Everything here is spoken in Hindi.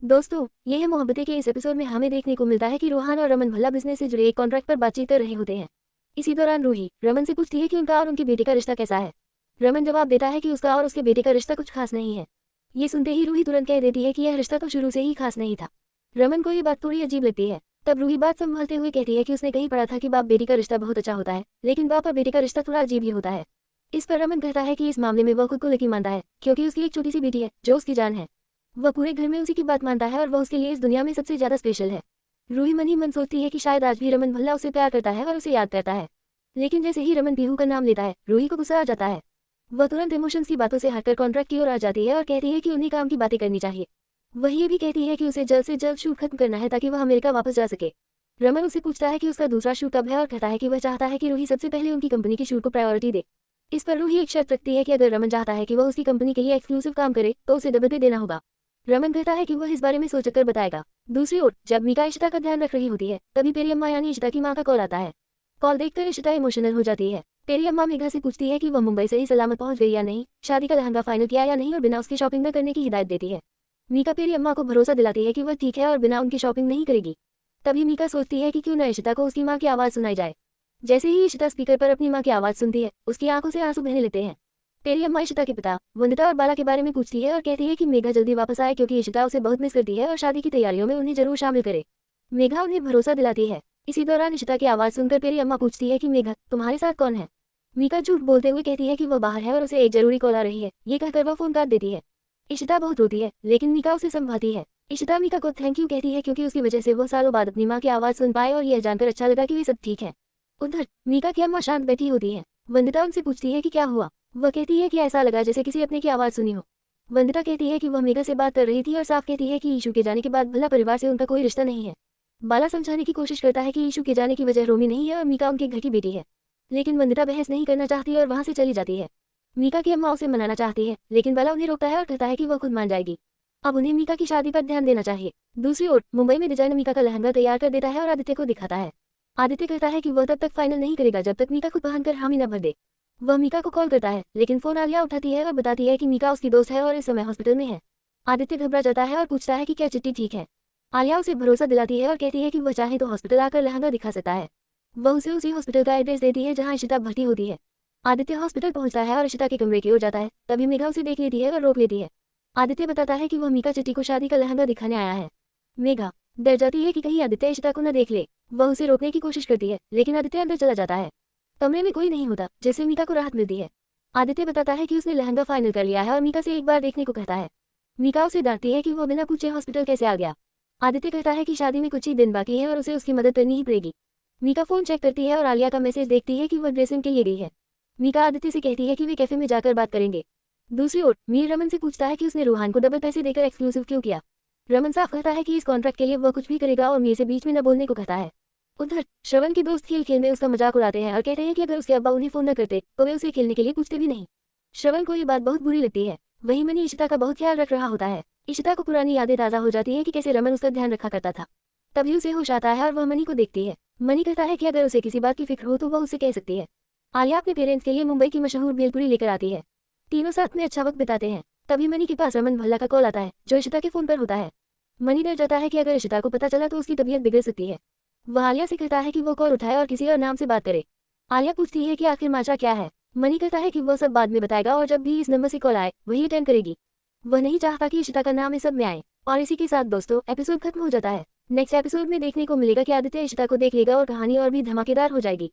दोस्तों, ये है मोहब्बतें के इस एपिसोड में हमें देखने को मिलता है कि रोहान और रमन भल्ला बिजनेस से जुड़े एक कॉन्ट्रैक्ट पर बातचीत कर रहे होते हैं। इसी दौरान रूही रमन से पूछती है कि उनका और उनके बेटे का रिश्ता कैसा है। रमन जवाब देता है कि उसका और उसके बेटे का रिश्ता कुछ खास नहीं है। ये सुनते ही रूही तुरंत कह देती है कि यह रिश्ता तो शुरू से ही खास नहीं था। रमन को ये बात थोड़ी अजीब लगती है। तब रूही बात संभालते हुए कहती है कि उसने कहीं पढ़ा था कि बाप बेटी का रिश्ता बहुत अच्छा होता है, लेकिन बाप और बेटे का रिश्ता थोड़ा अजीब ही होता है। इस पर रमन कहता है कि इस मामले में वह खुद को लकी मानता है, क्योंकि उसकी एक छोटी सी बेटी है जो उसकी जान है। वह पूरे घर में उसी की बात मानता है और वह उसके लिए इस दुनिया में सबसे ज्यादा स्पेशल है। रूही मन ही मन सोचती है कि शायद आज भी रमन भल्ला उसे प्यार करता है और उसे याद करता है। लेकिन जैसे ही रमन पीहू का नाम लेता है, रूही को गुस्सा आ जाता है। वह तुरंत इमोशंस की बातों से हटकर कॉन्ट्रैक्ट की ओर आ जाती है और कहती है कि उन्हीं काम की बातें करनी चाहिए। वह ये भी कहती है कि उसे जल्द से जल्द शूट खत्म करना है ताकि वह अमेरिका वापस जा सके। रमन उसे पूछता है कि उसका दूसरा शूट कब है और कहता है कि वह चाहता है कि रूही सबसे पहले उनकी कंपनी की शूट को प्रायोरिटी दे। इस पर रूही एक शर्त रखती है कि अगर रमन चाहता है कि वह उसकी कंपनी के लिए एक्सक्लूसिव काम करे तो उसे डबल पे देना होगा। रमन कहता है कि वह इस बारे में सोचकर बताएगा। दूसरी ओर जब मीका इशिता का ध्यान रख रही होती है, तभी पेरियम्मा यानी इशिता की मां का कॉल आता है। कॉल देखकर इशिता इमोशनल हो जाती है। पेरियम्मा मेघा से पूछती है कि वह मुंबई से ही सलामत पहुंच गई या नहीं, शादी का लहंगा फाइनल किया या नहीं और बिना उसकी शॉपिंग न करने की हिदायत देती है। मीका पेरियम्मा को भरोसा दिलाती है कि वह ठीक है और बिना उनकी शॉपिंग नहीं करेगी। तभी मीका सोचती है कि क्यों न इशिता को उसकी मां की आवाज सुनाई जाए। जैसे ही इशिता स्पीकर पर अपनी मां की आवाज सुनती है, उसकी आंखों से आंसू बहने लगते हैं। पेरियम्मा इशिता के पिता वंदिता और बाला के बारे में पूछती है और कहती है कि मेघा जल्दी वापस आए क्योंकि इशिता उसे बहुत मिस करती है और शादी की तैयारियों में उन्हें जरूर शामिल करे। मेघा उन्हें भरोसा दिलाती है। इसी दौरान इशिता की आवाज सुनकर पेरियम्मा पूछती है कि मेघा तुम्हारे साथ कौन है। मीका झूठ बोलते हुए कहती है कि वह बाहर है और उसे एक जरूरी कॉल आ रही है। ये कहकर वह फोन काट देती है। इशिता बहुत रोती है, लेकिन मीका उसे संभालती है। इशिता मीका को थैंक यू कहती है क्योंकि उसकी वजह से वो सालों बाद अपनी माँ की आवाज सुन पाए और यह जानकर अच्छा लगा कि वे सब ठीक है। उधर मीका की अम्मा शांत बैठी होती है। वंदिता उनसे पूछती है कि क्या हुआ। वह कहती है कि ऐसा लगा जैसे किसी अपने की आवाज सुनी हो। वंदिता कहती है कि वह मेघा से बात कर रही थी और साफ कहती है कि ईशू के जाने के बाद भला परिवार से उनका कोई रिश्ता नहीं है। बाला समझाने की कोशिश करता है कि ईशू के जाने की वजह रोमी नहीं है और मीका उनके घर की बेटी है। लेकिन वंदिता बहस नहीं करना चाहती और वहां से चली जाती है। मीका की अम्मा उसे मनाना चाहती है, लेकिन बाला उन्हें रोकता है और कहता है कि वह खुद मान जाएगी। अब उन्हें मीका की शादी पर ध्यान देना चाहिए। दूसरी ओर मुंबई में डिजाइनर मीका का लहंगा तैयार कर देता है और आदित्य को दिखाता है। आदित्य कहता है कि वह तब तक फाइनल नहीं करेगा जब तक मीका खुद पहनकर हामी न भर दे। वह मीका को कॉल करता है, लेकिन फोन आलिया उठाती है और बताती है कि मीका उसकी दोस्त है और इस समय हॉस्पिटल में है। आदित्य घबरा जाता है और पूछता है कि क्या चिट्ठी ठीक है। आलिया उसे भरोसा दिलाती है और कहती है कि वह चाहे तो हॉस्पिटल आकर लहंगा दिखा सकता है। वह उसे उसी हॉस्पिटल का एड्रेस देती है जहाँ इशिता भर्ती होती है। आदित्य हॉस्पिटल पहुंचता है और इशिता के कमरे की ओर जाता है। तभी मेघा उसे देख लेती है और रोक लेती है। आदित्य बताता है कि वह मीका चिट्ठी को शादी का लहंगा दिखाने आया है। मेघा डर जाती है कि कहीं आदित्य इशिता को न देख ले। वह उसे रोकने की कोशिश करती है, लेकिन आदित्य अंदर चला जाता है। कमरे में कोई नहीं होता, जिससे मीका को राहत मिलती है। आदित्य बताता है कि उसने लहंगा फाइनल कर लिया है और मीका से एक बार देखने को कहता है। मीका उसे डांटती है कि वह बिना पूछे हॉस्पिटल कैसे आ गया। आदित्य कहता है कि शादी में कुछ ही दिन बाकी है और उसे उसकी मदद करनी ही पड़ेगी। मीका फोन चेक करती है और आलिया का मैसेज देखती है कि वह ड्रेसिंग के लिए गई है। मीका आदित्य से कहती है कि वे कैफे में जाकर बात करेंगे। दूसरी ओर मीर रमन से पूछता है कि उसने रोहान को डबल पैसे देकर एक्सक्लूसिव क्यों किया। रमन साफ कहता है कि इस कॉन्ट्रैक्ट के लिए वह कुछ भी करेगा और मीर से बीच में न बोलने को कहता है। उधर श्रवण के दोस्त खेल खेल में उसका मजाक उड़ाते हैं और कहते हैं कि अगर उसके अब्बा उन्हें फोन न करते तो वे उसे खेलने के लिए पूछते भी नहीं। श्रवण को ये बात बहुत बुरी लगती है। वहीं मनी इशिता का बहुत ख्याल रख रहा होता है। इशिता को पुरानी यादें ताज़ा हो जाती है कि कैसे रमन उसका ध्यान रखा करता था। तभी उसे होश आता है और वह मनी को देखती है। मनी कहता है कि अगर उसे किसी बात की फिक्र हो तो वह उसे कह सकती है। आलिया अपने पेरेंट्स के लिए मुंबई की मशहूर भेलपुरी लेकर आती है। तीनों साथ में अच्छा वक्त बिताते हैं। तभी मनी के पास रमन भल्ला का कॉल आता है, जो इशिता के फोन पर होता है। मनी डर जाता है कि अगर इशिता को पता चला तो उसकी तबीयत बिगड़ सकती है। वह आलिया से कहता है कि वो कॉल उठाए और किसी और नाम से बात करे। आलिया पूछती है कि आखिर माजरा क्या है। मनी कहता है कि वह सब बाद में बताएगा और जब भी इस नंबर से कॉल आए वही अटेंड करेगी। वह नहीं चाहता कि इशिता का नाम इस सब में आए। और इसी के साथ दोस्तों एपिसोड खत्म हो जाता है। नेक्स्ट एपिसोड में देखने को मिलेगा कि आदित्य इशिता को देख लेगा और कहानी और भी धमाकेदार हो जाएगी।